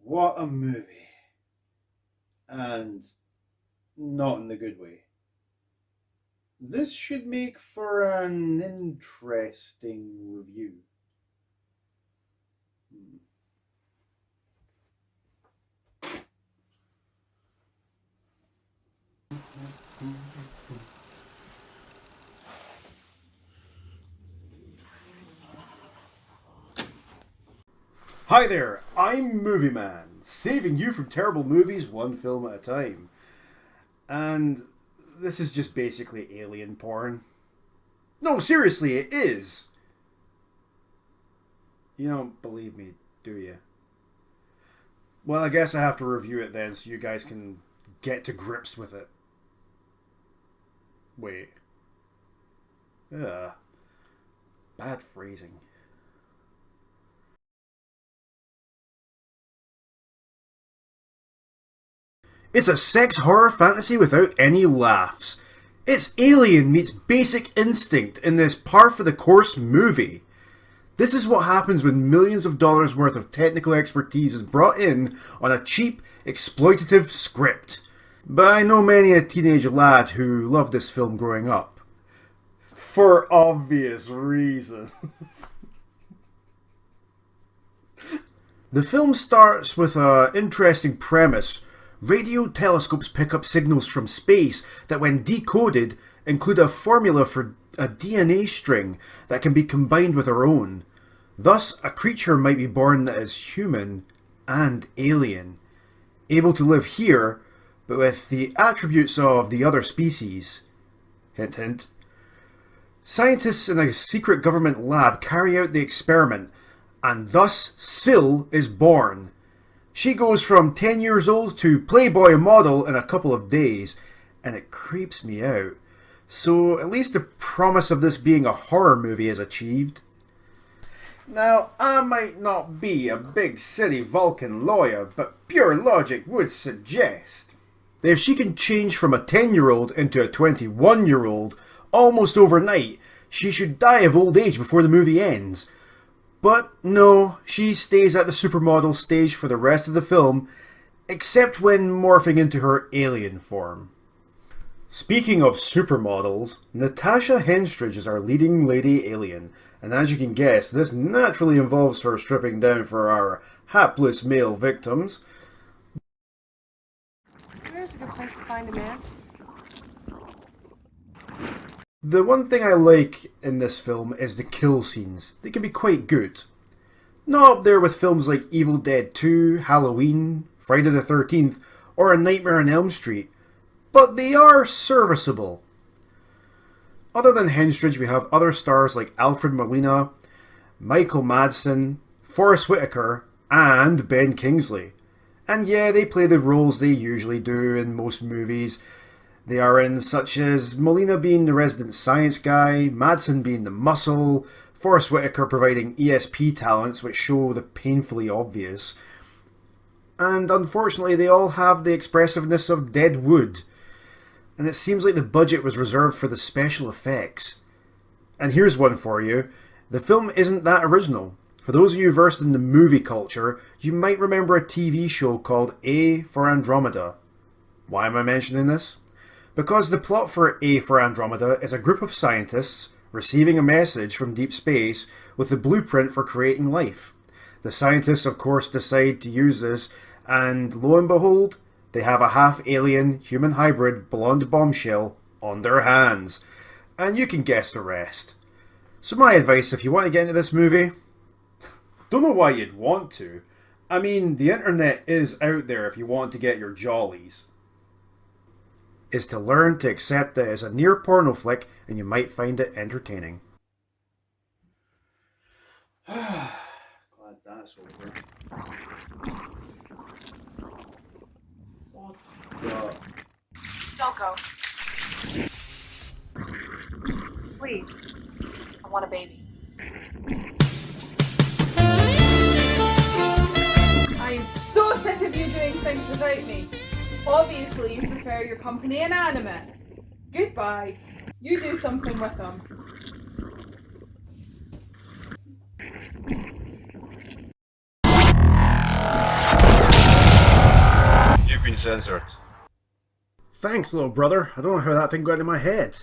What a movie. And not in the good way. This should make for an interesting review. Hi there, I'm Movie Man, saving you from terrible movies one film at a time. And this is just basically alien porn. No, seriously, it is. You don't believe me, do you? Well, I guess I have to review it then so you guys can get to grips with it. Wait. Ugh. Bad phrasing. It's a sex horror fantasy without any laughs. It's Alien meets Basic Instinct in this par for the course movie. This is what happens when millions of dollars worth of technical expertise is brought in on a cheap, exploitative script. But I know many a teenage lad who loved this film growing up. For obvious reasons. The film starts with an interesting premise. Radio telescopes pick up signals from space that, when decoded, include a formula for a DNA string that can be combined with our own. Thus, a creature might be born that is human and alien, able to live here, but with the attributes of the other species. Hint, hint. Scientists in a secret government lab carry out the experiment, and thus Syl is born. She goes from 10 years old to Playboy model in a couple of days, and it creeps me out. So at least the promise of this being a horror movie is achieved. Now, I might not be a big city Vulcan lawyer, but pure logic would suggest that if she can change from a 10-year-old into a 21-year-old almost overnight, she should die of old age before the movie ends. But no, she stays at the supermodel stage for the rest of the film, except when morphing into her alien form. Speaking of supermodels, Natasha Henstridge is our leading lady alien, and as you can guess, this naturally involves her stripping down for our hapless male victims. Where's a good place to find a man? The one thing I like in this film is the kill scenes. They can be quite good. Not up there with films like Evil Dead 2, Halloween, Friday the 13th, or A Nightmare on Elm Street, but they are serviceable. Other than Henstridge, we have other stars like Alfred Molina, Michael Madsen, Forrest Whitaker, and Ben Kingsley. And yeah, they play the roles they usually do in most movies they are in, such as Molina being the resident science guy, Madsen being the muscle, Forrest Whitaker providing ESP talents which show the painfully obvious. And unfortunately, they all have the expressiveness of dead wood. And it seems like the budget was reserved for the special effects. And here's one for you. The film isn't that original. For those of you versed in the movie culture, you might remember a TV show called A for Andromeda. Why am I mentioning this? Because the plot for A for Andromeda is a group of scientists receiving a message from deep space with the blueprint for creating life. The scientists, of course, decide to use this, and lo and behold, they have a half-alien, human hybrid blonde bombshell on their hands. And you can guess the rest. So my advice, if you want to get into this movie, don't know why you'd want to. I mean, the internet is out there if you want to get your jollies. Is to learn to accept that it's a near porno flick and you might find it entertaining. Glad that's over. What the? Don't go. Please. I want a baby. I'm so sick of you doing things without me. Obviously, you prefer your company inanimate. Goodbye. You do something with them. censored. Thanks, little brother. I don't know how that thing got into my head.